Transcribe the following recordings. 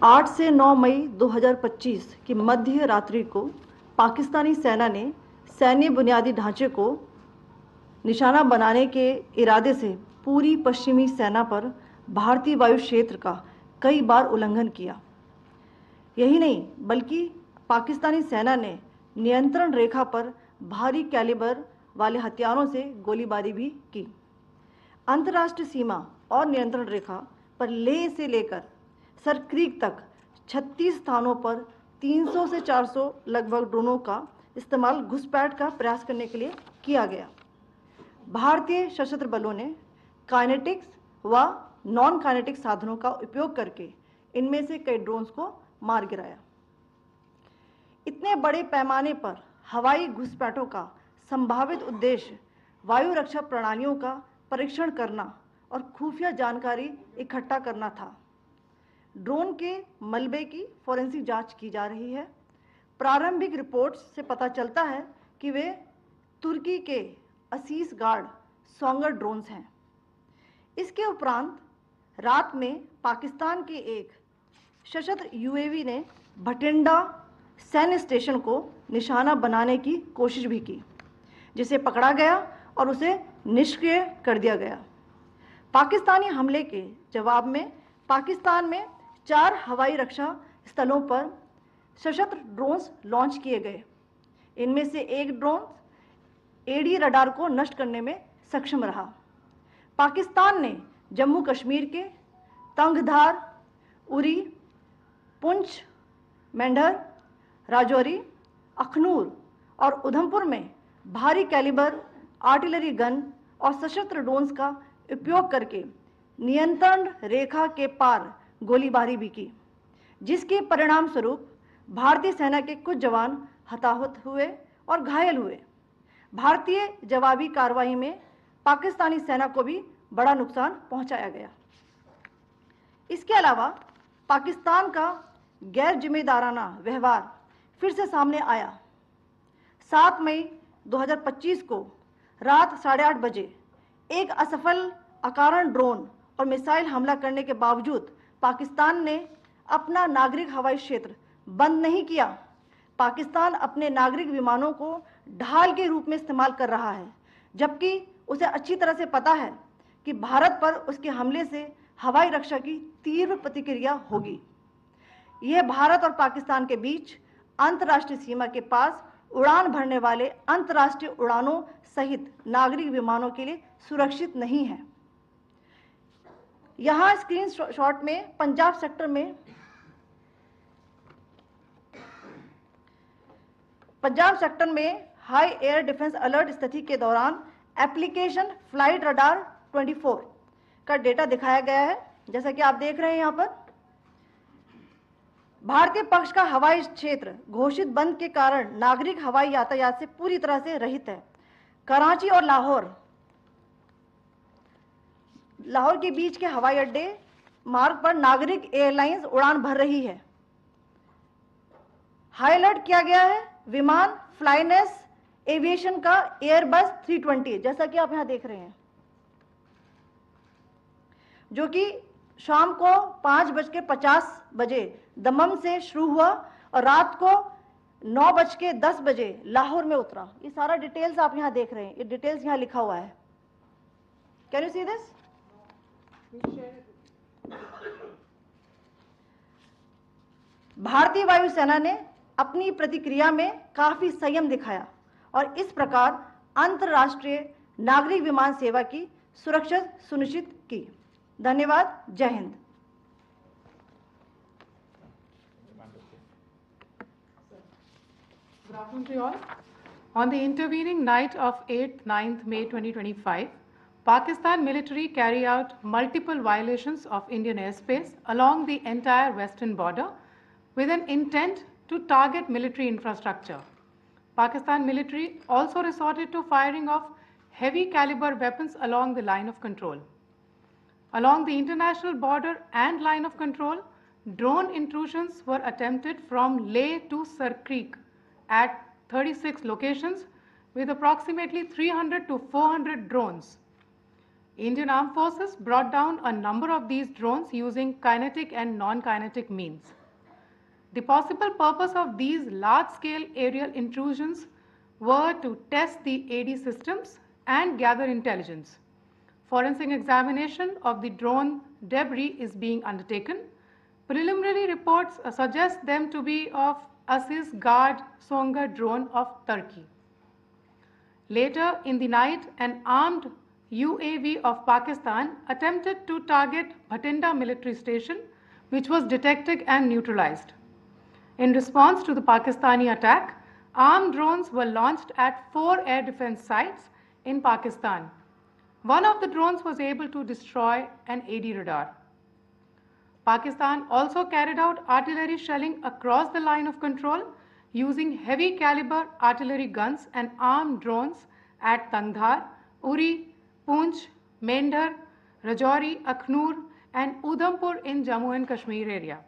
8 से 9 मई 2025 की मध्य रात्रि को पाकिस्तानी सेना ने सैन्य बुनियादी ढांचे को निशाना बनाने के इरादे से पूरी पश्चिमी सेना पर भारतीय वायु क्षेत्र का कई बार उल्लंघन किया। यही नहीं बल्कि पाकिस्तानी सेना ने नियंत्रण रेखा पर भारी कैलिबर वाले हथियारों से गोलीबारी भी की। अंतर्राष्ट्रीय सीमा और नियंत्रण रेखा पर लेह से लेकर सर क्रीक तक 36 स्थानों पर 300 से 400 लगभग ड्रोनों का इस्तेमाल घुसपैठ का प्रयास करने के लिए किया गया। भारतीय सशस्त्र बलों ने काइनेटिक्स व नॉन काइनेटिक साधनों का उपयोग करके इनमें से कई ड्रोन्स को मार गिराया। इतने बड़े पैमाने पर हवाई घुसपैठों का संभावित उद्देश्य वायु रक्षा प्रणालियों का परीक्षण करना और खुफिया जानकारी इकट्ठा करना था। ड्रोन के मलबे की फॉरेंसिक जांच की जा रही है। प्रारंभिक रिपोर्ट्स से पता चलता है कि वे तुर्की के असीस गार्ड सोंगर ड्रोन्स हैं। इसके उपरांत रात में पाकिस्तान के एक सशस्त्र यूएवी ने भटिंडा सैन्य स्टेशन को निशाना बनाने की कोशिश भी की, जिसे पकड़ा गया और उसे निष्क्रिय कर दिया गया। पाकिस्तानी हमले के जवाब में पाकिस्तान में 4 हवाई रक्षा स्थलों पर सशस्त्र ड्रोन्स लॉन्च किए गए। इनमें से एक ड्रोन एडी रडार को नष्ट करने में सक्षम रहा। पाकिस्तान ने जम्मू कश्मीर के तंगधार, उरी, पुंछ, मेंढर, राजौरी, अखनूर और उधमपुर में भारी कैलिबर आर्टिलरी गन और सशस्त्र ड्रोन्स का उपयोग करके नियंत्रण रेखा के पार गोलीबारी भी की, जिसके परिणाम स्वरूप भारतीय सेना के कुछ जवान हताहत हुए और घायल हुए। भारतीय जवाबी कार्रवाई में पाकिस्तानी सेना को भी बड़ा नुकसान पहुंचाया गया। इसके अलावा पाकिस्तान का गैर जिम्मेदाराना व्यवहार फिर से सामने आया। 7 मई 2025 को रात 8:30 बजे एक असफल अकारण ड्रोन और मिसाइल हमला करने के बावजूद पाकिस्तान ने अपना नागरिक हवाई क्षेत्र बंद नहीं किया। पाकिस्तान अपने नागरिक विमानों को ढाल के रूप में इस्तेमाल कर रहा है, जबकि उसे अच्छी तरह से पता है कि भारत पर उसके हमले से हवाई रक्षा की तीव्र प्रतिक्रिया होगी। यह भारत और पाकिस्तान के बीच अंतर्राष्ट्रीय सीमा के पास उड़ान भरने वाले अंतर्राष्ट्रीय उड़ानों सहित नागरिक विमानों के लिए सुरक्षित नहीं है। यहां स्क्रीन शॉट में पंजाब सेक्टर में हाई एयर डिफेंस अलर्ट स्थिति के दौरान एप्लीकेशन फ्लाइट रडार 24 का डेटा दिखाया गया है। जैसा कि आप देख रहे हैं, यहां पर भारतीय पक्ष का हवाई क्षेत्र घोषित बंद के कारण नागरिक हवाई यातायात से पूरी तरह से रहित है। कराची और लाहौर के बीच के हवाई अड्डे मार्ग पर नागरिक एयरलाइंस उड़ान भर रही है। हाई अलर्ट किया गया है विमान फ्लाइनेस एविएशन का एयरबस 320, जैसा कि आप यहां देख रहे हैं, जो कि शाम को 5:50 दमम से शुरू हुआ और रात को 9:10 लाहौर में उतरा। ये सारा डिटेल्स आप यहां देख रहे हैं, ये डिटेल्स यहां लिखा हुआ है। Can you see this? भारतीय वायुसेना ने अपनी प्रतिक्रिया में काफी संयम दिखाया और इस प्रकार अंतर्राष्ट्रीय नागरिक विमान सेवा की सुरक्षा सुनिश्चित की। धन्यवाद। जय Hind. Good afternoon to you all. On the intervening night of 8th, 9th May 2025, Pakistan military carried out multiple violations of Indian airspace along the entire western border with an intent to target military infrastructure. Pakistan military also resorted to firing of heavy caliber weapons along the line of control. Along the international border and line of control, drone intrusions were attempted from Leh to Sar Creek at 36 locations with approximately 300 to 400 drones. Indian Armed Forces brought down a number of these drones using kinetic and non-kinetic means. The possible purpose of these large-scale aerial intrusions were to test the AD systems and gather intelligence. Forensic examination of the drone debris is being undertaken. Preliminary reports suggest them to be of Aziz Guard Songa drone of Turkey. Later in the night, an armed UAV of Pakistan attempted to target Bhatinda military station, which was detected and neutralized. In response to the Pakistani attack, armed drones were launched at 4 air defense sites in Pakistan. One of the drones was able to destroy an AD radar. Pakistan also carried out artillery shelling across the line of control using heavy caliber artillery guns and armed drones at Tangdhar, Uri, Poonch, Mendhar, Rajouri, Akhnur and Udhampur in Jammu and Kashmir area,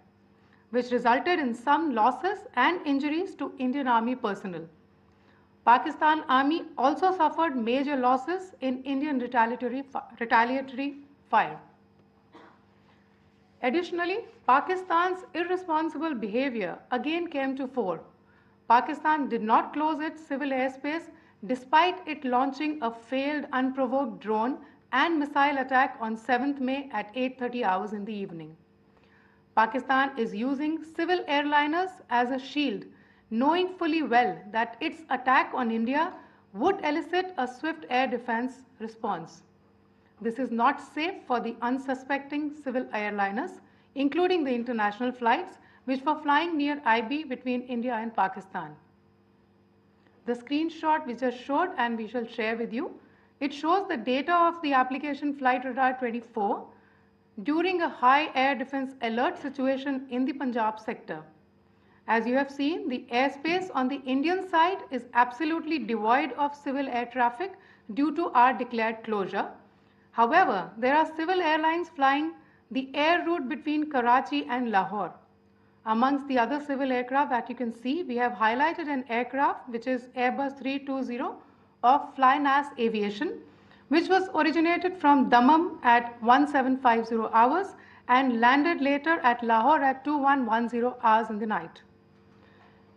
which resulted in some losses and injuries to Indian Army personnel. Pakistan Army also suffered major losses in Indian retaliatory fire. Additionally, Pakistan's irresponsible behavior again came to fore. Pakistan did not close its civil airspace despite it launching a failed unprovoked drone and missile attack on 7th May at 8:30 hours in the evening. Pakistan is using civil airliners as a shield, knowing fully well that its attack on India would elicit a swift air defense response. This is not safe for the unsuspecting civil airliners, including the international flights which were flying near IB between India and Pakistan. The screenshot we just showed and we shall share with you, it shows the data of the application Flight Radar 24 during a high air defense alert situation in the Punjab sector. As you have seen, the airspace on the Indian side is absolutely devoid of civil air traffic due to our declared closure. However, there are civil airlines flying the air route between Karachi and Lahore. Amongst the other civil aircraft that you can see, we have highlighted an aircraft which is Airbus 320 of Flynas Aviation, which was originated from Dammam at 1750 hours and landed later at Lahore at 2110 hours in the night.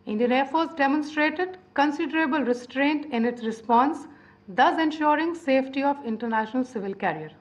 Indian Air Force demonstrated considerable restraint in its response, thus ensuring safety of international civil carrier.